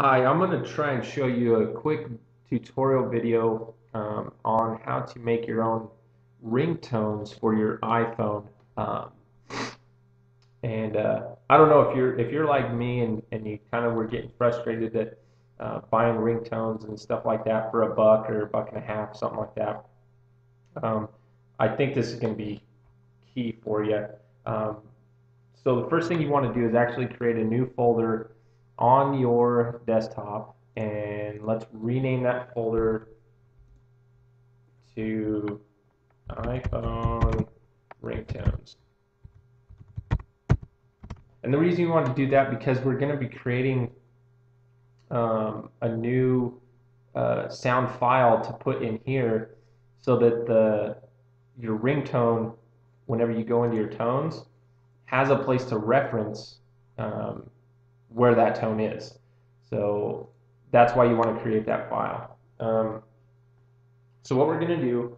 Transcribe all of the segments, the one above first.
Hi, I'm going to try and show you a quick tutorial video on how to make your own ringtones for your iPhone. Um, and I don't know if you're like me and you kind of were getting frustrated at buying ringtones and stuff like that for $1 or $1.50, something like that. Um, I think this is going to be key for you. Um, so the first thing you want to do is actually create a new folder on your desktop, and let's rename that folder to iPhone ringtones. And the reason you want to do that because we're going to be creating a new sound file to put in here so that your ringtone, whenever you go into your tones, has a place to reference where that tone is. So that's why you want to create that file. So what we're going to do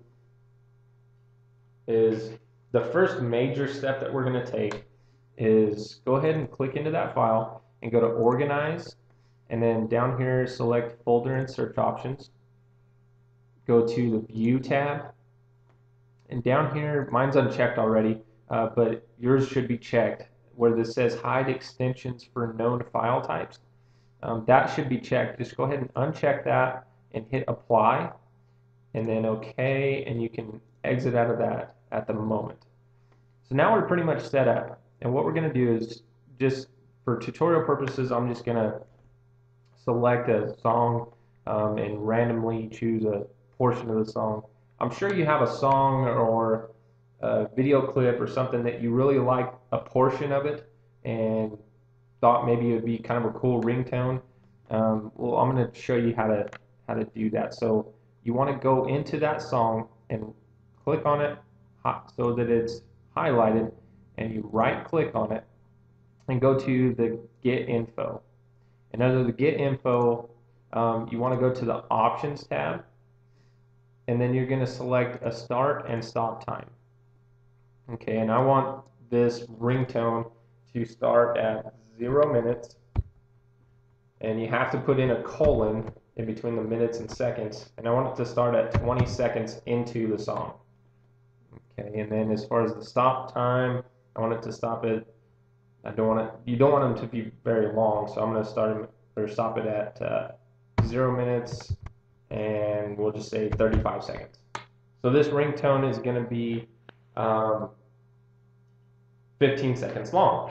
is the first major step that we're going to take is go ahead and click into that file and go to Organize, and then down here select Folder and Search Options. Go to the View tab, and down here, mine's unchecked already, but yours should be checked, where this says Hide Extensions for Known File Types. That should be checked. Just go ahead and uncheck that and hit Apply, and then OK, and you can exit out of that at the moment. So now we're pretty much set up, and what we're going to do is, just for tutorial purposes, I'm just going to select a song and randomly choose a portion of the song. I'm sure you have a song or a video clip or something that you really like a portion of it and thought maybe it would be kind of a cool ringtone. Well, I'm going to show you how to do that. So you want to go into that song and click on it so that it's highlighted, and you right click on it and go to the Get Info. And under the Get Info, you want to go to the Options tab, and then you're going to select a start and stop time. Okay, and I want this ringtone to start at 0 minutes, and you have to put in a colon in between the minutes and seconds, and I want it to start at 20 seconds into the song. Okay, and then as far as the stop time, I want it to stop at, you don't want them to be very long, so I'm going to stop it at 0 minutes, and we'll just say 35 seconds. So this ringtone is going to be 15 seconds long.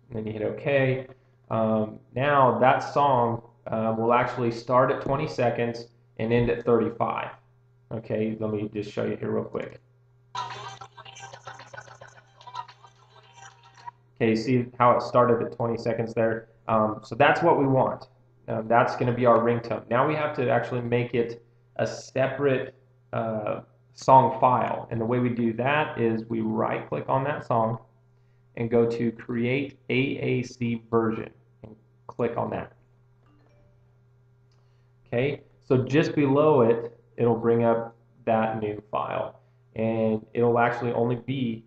And then you hit OK. Now that song will actually start at 20 seconds and end at 35. Okay, let me just show you here real quick. Okay, see how it started at 20 seconds there? So that's what we want. That's going to be our ringtone. Now we have to actually make it a separate song file. And the way we do that is we right click on that song and go to Create AAC Version and click on that. Okay, so just below it, it'll bring up that new file, and it'll actually only be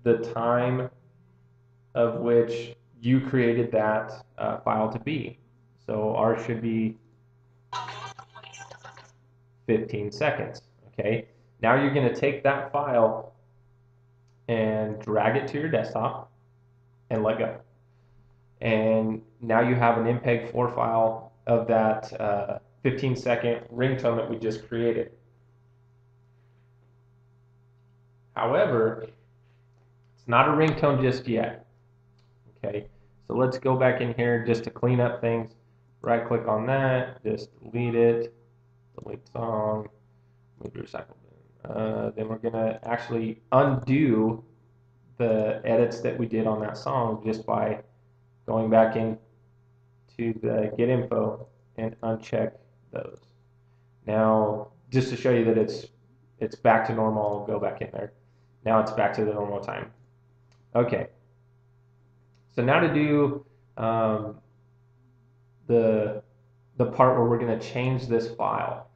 the time of which you created that file to be. So ours should be 15 seconds. Okay, now you're going to take that file and drag it to your desktop and let go. And now you have an MPEG-4 file of that 15-second ringtone that we just created. However, it's not a ringtone just yet. Okay, so let's go back in here just to clean up things. Right click on that, just delete it, delete song, move to recycle bin. Then we're going to actually undo the edits that we did on that song just by going back into the Get Info and uncheck those. Now, just to show you that it's back to normal, I'll go back in there. Now it's back to the normal time. Okay. So now to do the part where we're going to change this file,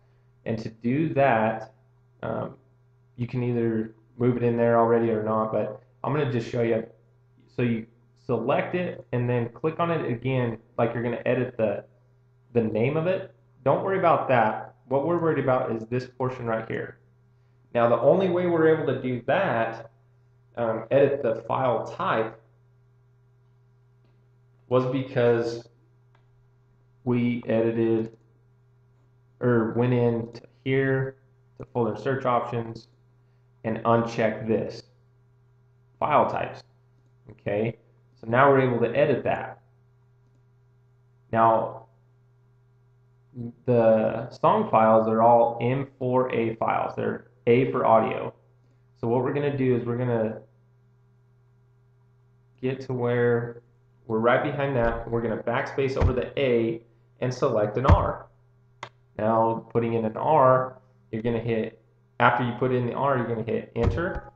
and to do that, you can either move it in there already or not, but I'm going to just show you. So you select it, and then click on it again like you're going to edit the name of it. Don't worry about that. What we're worried about is this portion right here. Now, the only way we're able to do that, edit the file type, was because we edited or went in to here to folder search options and uncheck this file types. Okay, so now we're able to edit that. Now the song files are all M4A files. They're A for audio. So what we're going to do is we're going to get to where we're right behind that. We're going to backspace over the A and select an R. Now putting in an R, you're going to hit, after you put in the R, you're going to hit enter,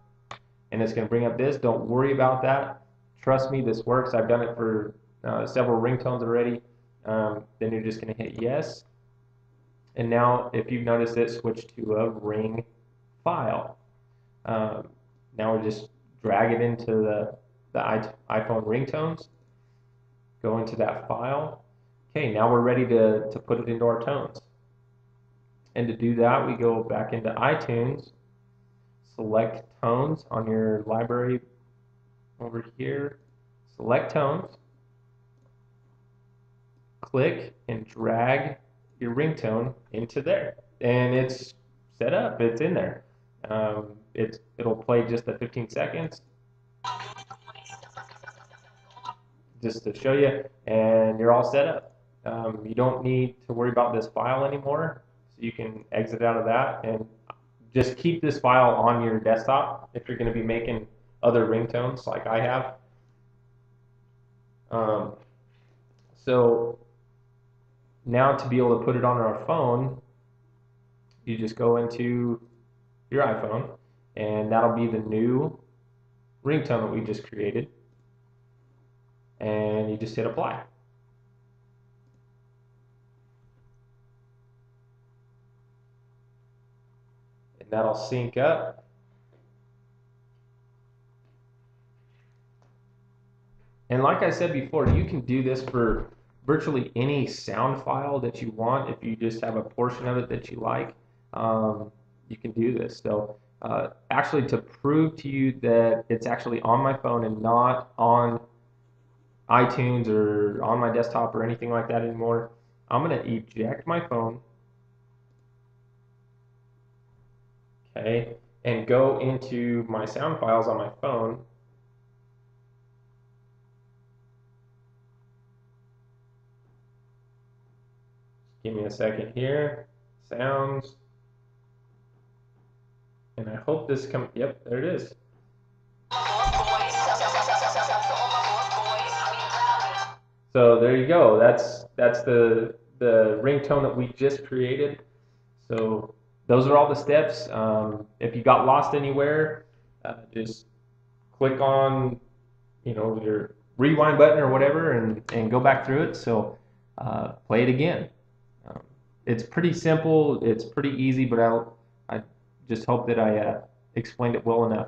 and it's going to bring up this. Don't worry about that. Trust me, this works. I've done it for several ringtones already. Then you're just going to hit yes. And now, if you've noticed, it switched to a ring file. Now we just drag it into the iPhone ringtones. Go into that file. Okay, now we're ready to put it into our tones. And to do that, we go back into iTunes, select tones on your library over here, select tones, click and drag your ringtone into there, and it's set up. It's in there. It'll play just at 15 seconds just to show you, and you're all set up. You don't need to worry about this file anymore, so you can exit out of that and just keep this file on your desktop if you're going to be making other ringtones like I have. So now to be able to put it on our phone, you just go into your iPhone, and that'll be the new ringtone that we just created, and you just hit apply. And that'll sync up. And like I said before, you can do this for virtually any sound file that you want. If you just have a portion of it that you like, you can do this. So actually, to prove to you that it's actually on my phone and not on iTunes or on my desktop or anything like that anymore, I'm going to eject my phone, okay, and go into my sound files on my phone. Give me a second here. Sounds. And I hope this comes. Yep, there it is. So there you go. That's the ringtone that we just created. So those are all the steps. If you got lost anywhere, just click on your rewind button or whatever and go back through it. So play it again. It's pretty simple. It's pretty easy, but I just hope that I explained it well enough.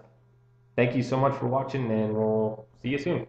Thank you so much for watching, and we'll see you soon.